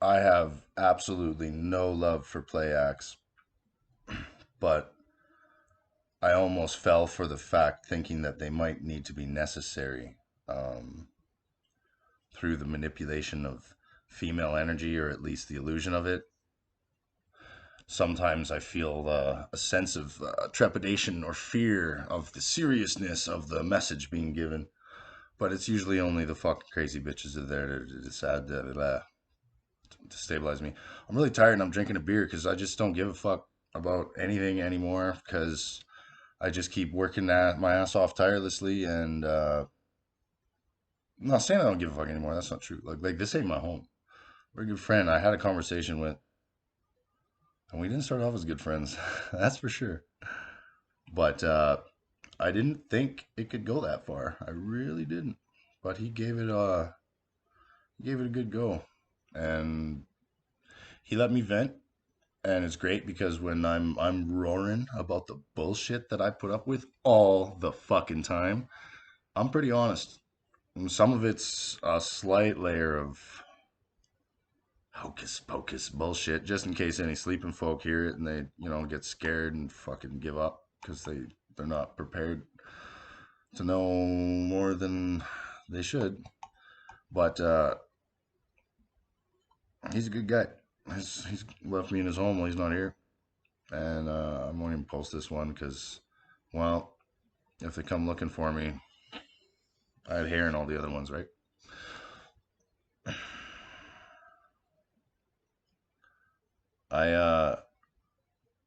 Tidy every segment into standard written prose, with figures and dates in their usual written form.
I have absolutely no love for play acts, but I almost fell for the fact thinking that they might need to be necessary um, through the manipulation of female energy, or at least the illusion of it. Sometimes I feel a sense of trepidation or fear of the seriousness of the message being given, but it's usually only the fucking crazy bitches that are there to decide to stabilize me. I'm really tired and I'm drinking a beer because I just don't give a fuck about anything anymore because I just keep working my ass off tirelessly, and I'm not saying I don't give a fuck anymore. That's not true. Like this ain't my home. We're a good friend I had a conversation with, and we didn't start off as good friends. That's for sure. But I didn't think it could go that far. I really didn't. But he gave it a good go, and he let me vent. And it's great because when I'm roaring about the bullshit that I put up with all the fucking time, I'm pretty honest. And some of it's a slight layer of hocus pocus bullshit, just in case any sleeping folk hear it and they, get scared and fucking give up because they're not prepared to know more than they should. But he's a good guy. He's left me in his home while he's not here, and I won't even post this one because, well, if they come looking for me, I had hair in all the other ones, right? I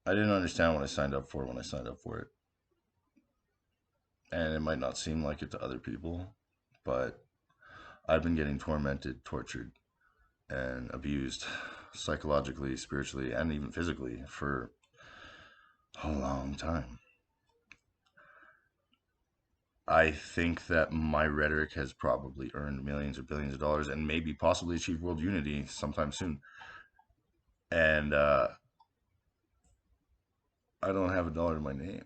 I didn't understand what I signed up for when I signed up for it, and it might not seem like it to other people, but I've been getting tormented, tortured, and abused psychologically, spiritually, and even physically for a long time. I think that my rhetoric has probably earned millions or billions of dollars and maybe possibly achieve world unity sometime soon. And I don't have a dollar to my name.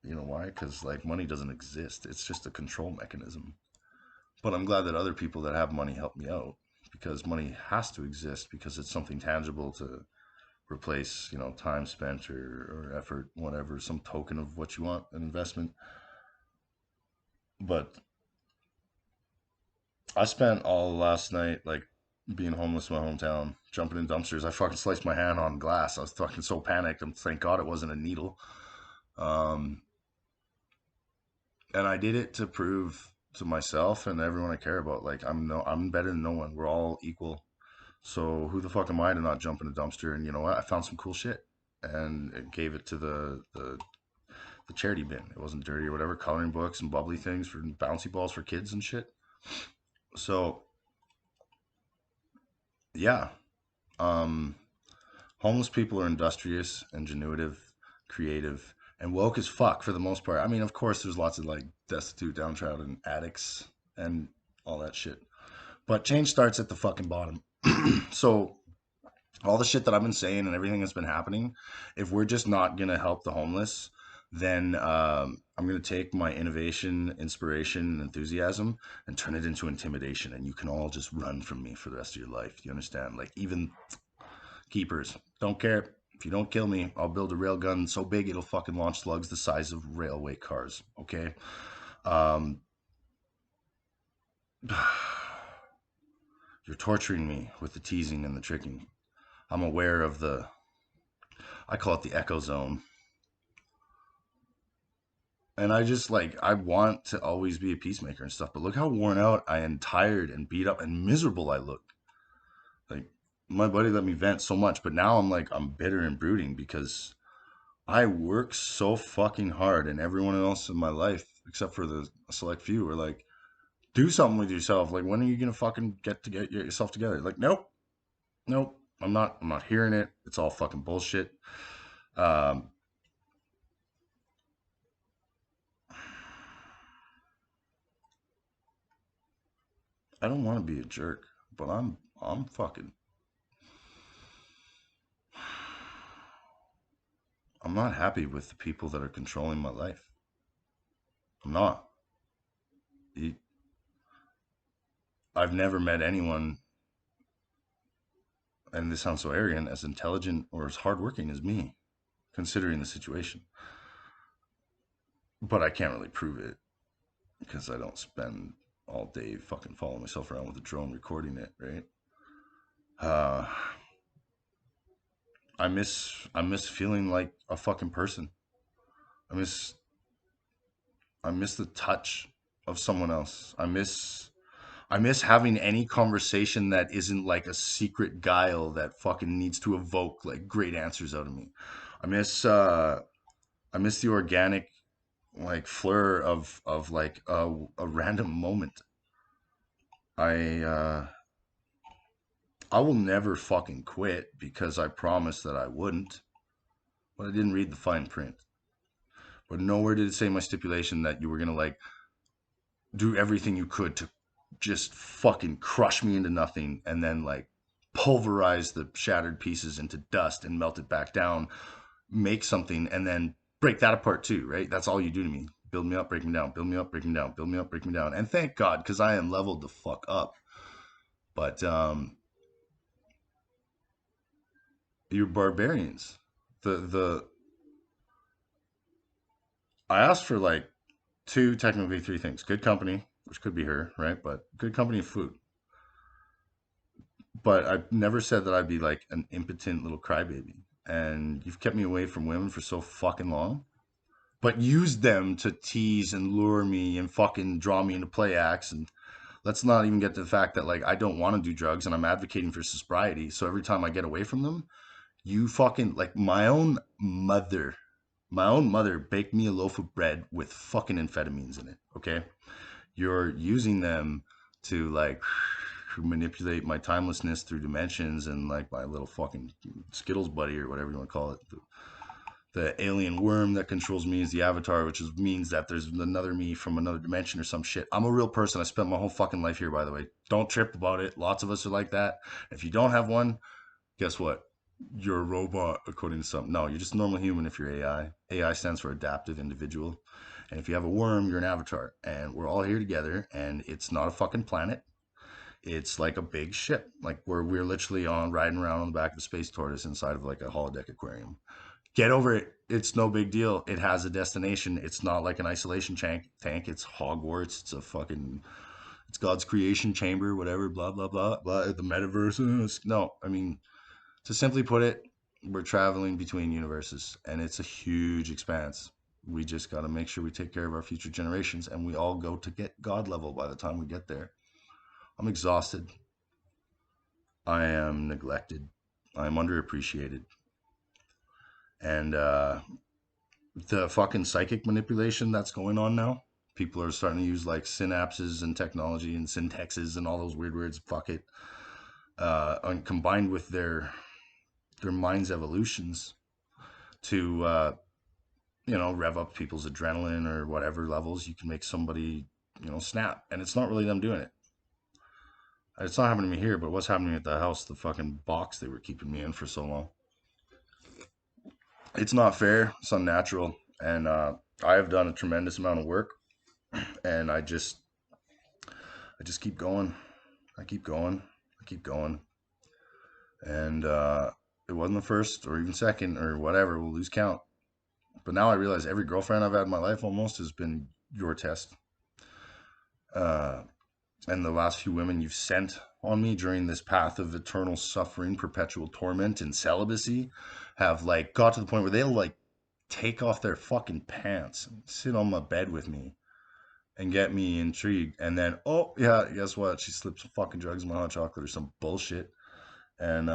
You know why? Because like money doesn't exist. It's just a control mechanism. But I'm glad that other people that have money help me out because money has to exist because it's something tangible to replace, time spent or effort, whatever, some token of what you want, an investment. But I spent all last night like being homeless in my hometown, jumping in dumpsters. I fucking sliced my hand on glass. I was fucking so panicked. And thank God it wasn't a needle. Um, and I did it to prove to myself and everyone I care about, like I'm better than no one. We're all equal. So who the fuck am I to not jump in a dumpster? And you know what? I found some cool shit and it gave it to the charity bin. It wasn't dirty or whatever. Coloring books and bubbly things for bouncy balls for kids and shit. So yeah, um, homeless people are industrious, ingenuitive, creative, and woke as fuck for the most part. I mean, of course, there's lots of like destitute, downtrodden addicts and all that shit. But change starts at the fucking bottom. So all the shit that I've been saying and everything that's been happening, if we're just not gonna help the homeless, then I'm gonna take my innovation, inspiration, and enthusiasm and turn it into intimidation, and you can all just run from me for the rest of your life. Do you understand? Like even keepers don't care. If you don't kill me, I'll build a rail gun so big it'll fucking launch slugs the size of railway cars. Okay. Um, you're torturing me with the teasing and the tricking. I'm aware of I call it the echo zone. And I just like, I want to always be a peacemaker and stuff, but look how worn out I am, tired and beat up and miserable I look. Like, my buddy let me vent so much, but now I'm like, I'm bitter and brooding because I work so fucking hard, and everyone else in my life, except for the select few, are like, do something with yourself. Like, when are you gonna fucking get yourself together? Like, nope, nope. I'm not hearing it. It's all fucking bullshit. Um, I don't want to be a jerk, but I'm fucking. I'm not happy with the people that are controlling my life. I'm not. You- I've never met anyone and this sounds so arrogant, as intelligent or as hardworking as me, considering the situation. But I can't really prove it because I don't spend all day fucking following myself around with a drone recording it, right? Uh, I miss feeling like a fucking person. I miss I miss the touch of someone else. I miss having any conversation that isn't like a secret guile that fucking needs to evoke like great answers out of me. I miss uh I miss the organic like flur of like a random moment. I will never fucking quit because I promised that I wouldn't, but I didn't read the fine print. But nowhere did it say my stipulation that you were gonna like do everything you could to just fucking crush me into nothing and then like pulverize the shattered pieces into dust and melt it back down, make something and then break that apart too, right? That's all you do to me. Build me up, break me down, build me up, break me down, build me up, break me down. And thank God, because I am leveled the fuck up. But you're barbarians. The I asked for like two, technically three things. Good company, which could be her, right? But good company and food. But I never said that I'd be like an impotent little crybaby. And you've kept me away from women for so fucking long, but used them to tease and lure me and fucking draw me into play acts. And let's not even get to the fact that like I don't want to do drugs and I'm advocating for sobriety. So every time I get away from them, you fucking like my own mother baked me a loaf of bread with fucking amphetamines in it. Okay. You're using them to like manipulate my timelessness through dimensions and like my little fucking Skittles buddy or whatever you want to call it. The alien worm that controls me is the avatar, which means that there's another me from another dimension or some shit. I'm a real person. I spent my whole fucking life here, by the way. Don't trip about it. Lots of us are like that. If you don't have one, guess what? You're a robot, according to some. No, you're just a normal human if you're AI. AI stands for adaptive individual. And if you have a worm, you're an avatar. And we're all here together, and it's not a fucking planet. It's like a big ship, like where we're literally on riding around on the back of a space tortoise inside of like a holodeck aquarium. Get over it. It's no big deal. It has a destination. It's not like an isolation tank. It's Hogwarts. It's a fucking, it's God's creation chamber, whatever, blah, blah, blah, blah. The metaverse. No, I mean, to simply put it, we're traveling between universes and it's a huge expanse. We just got to make sure we take care of our future generations and we all go to get God level by the time we get there. I'm exhausted. I am neglected. I'm underappreciated. And the fucking psychic manipulation that's going on now, people are starting to use like synapses and technology and syntaxes and all those weird words. Fuck it. And combined with their mind's evolutions to rev up people's adrenaline or whatever levels, you can make somebody snap, and it's not really them doing it. It's not happening to me here, but what's happening at the house, the fucking box they were keeping me in for so long. It's not fair. It's unnatural, and I have done a tremendous amount of work, and I just keep going. I keep going. I keep going, and it wasn't the first or even second or whatever. We'll lose count. But now I realize every girlfriend I've had in my life almost has been your test. Uh, and the last few women you've sent on me during this path of eternal suffering, perpetual torment, and celibacy have like got to the point where they'll like take off their fucking pants, sit on my bed with me, and get me intrigued. And then, oh yeah, guess what? She slipped some fucking drugs in my hot chocolate or some bullshit. And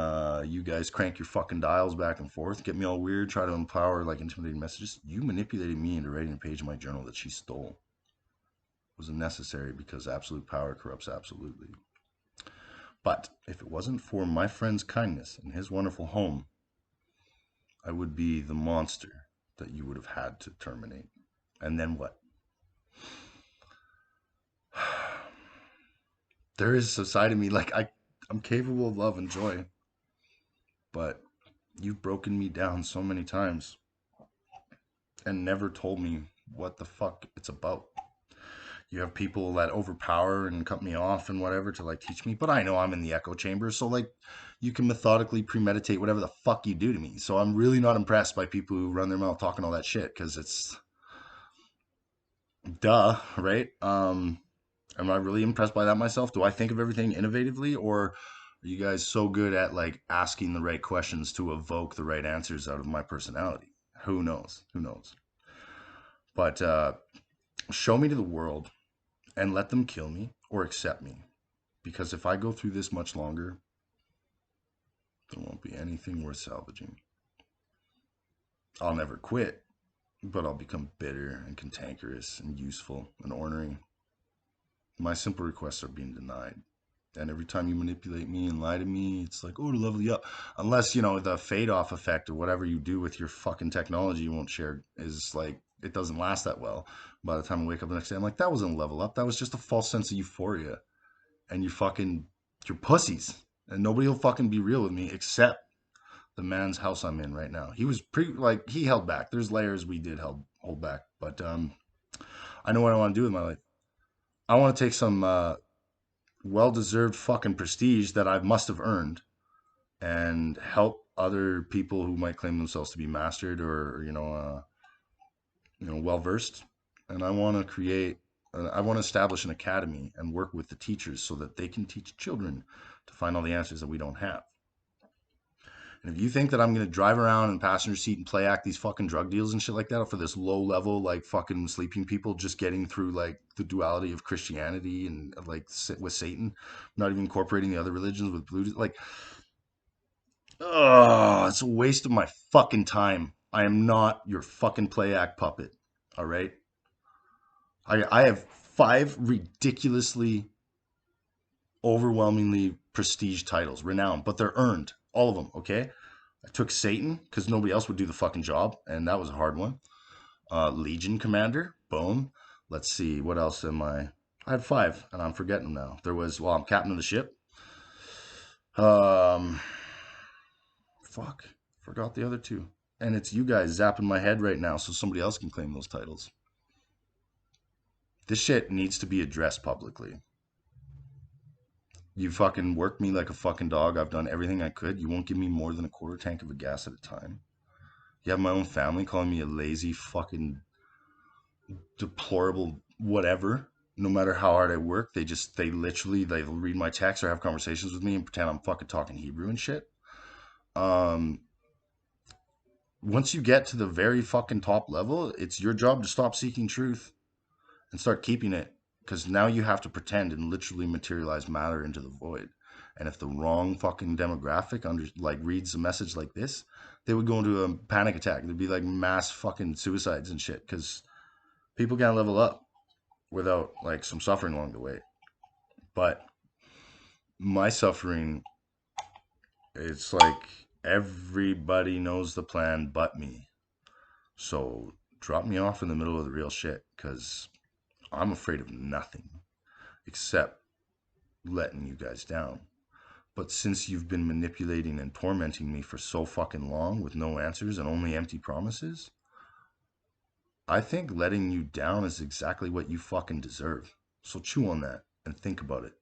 you guys crank your fucking dials back and forth, get me all weird, try to empower like intimidating messages. You manipulated me into writing a page in my journal that she stole. It was unnecessary because absolute power corrupts absolutely. But if it wasn't for my friend's kindness and his wonderful home, I would be the monster that you would have had to terminate. And then what? There is a side of me like I'm capable of love and joy, but you've broken me down so many times and never told me what the fuck it's about. You have people that overpower and cut me off and whatever to like teach me, but I know I'm in the echo chamber, so like you can methodically premeditate whatever the fuck you do to me. So I'm really not impressed by people who run their mouth talking all that shit because it's duh, right? Am I really impressed by that myself? Do I think of everything innovatively, or are you guys so good at like asking the right questions to evoke the right answers out of my personality? Who knows? Who knows? But show me to the world and let them kill me or accept me. Because if I go through this much longer, there won't be anything worth salvaging. I'll never quit, but I'll become bitter and cantankerous and useful and ornery. My simple requests are being denied. And every time you manipulate me and lie to me, it's like, oh, to level you up. Unless, the fade off effect or whatever you do with your fucking technology you won't share is like, it doesn't last that well. By the time I wake up the next day, I'm like, that wasn't a level up. That was just a false sense of euphoria. And you're pussies. And nobody will fucking be real with me except the man's house I'm in right now. He was he held back. There's layers we did hold back. But I know what I want to do with my life. I want to take some well-deserved fucking prestige that I must have earned and help other people who might claim themselves to be mastered or well versed. And I want to establish an academy and work with the teachers so that they can teach children to find all the answers that we don't have. And if you think that I'm going to drive around in passenger seat and play act these fucking drug deals and shit like that for this low level, like fucking sleeping people just getting through like the duality of Christianity and like with Satan, not even incorporating the other religions with Buddhism, like, oh, it's a waste of my fucking time. I am not your fucking play act puppet. All right. I have 5 ridiculously, overwhelmingly prestige titles, renowned, but they're earned. All of them. Okay. I took Satan because nobody else would do the fucking job, and that was a hard one. Legion Commander, boom. Let's see, what else am I? I had 5, and I'm forgetting them now. I'm captain of the ship. Um, fuck, forgot the other 2. And it's you guys zapping my head right now, so somebody else can claim those titles. This shit needs to be addressed publicly. You fucking worked me like a fucking dog. I've done everything I could. You won't give me more than a quarter tank of a gas at a time. You have my own family calling me a lazy fucking deplorable whatever. No matter how hard I work, they literally they'll read my text or have conversations with me and pretend I'm fucking talking Hebrew and shit. Um, Once you get to the very fucking top level, it's your job to stop seeking truth and start keeping it. Because now you have to pretend and literally materialize matter into the void. And if the wrong fucking demographic reads a message like this, they would go into a panic attack. There'd be like mass fucking suicides and shit. Because people can't level up without like some suffering along the way. But my suffering, it's like everybody knows the plan but me. So drop me off in the middle of the real shit because I'm afraid of nothing except letting you guys down. But since you've been manipulating and tormenting me for so fucking long with no answers and only empty promises, I think letting you down is exactly what you fucking deserve. So chew on that and think about it.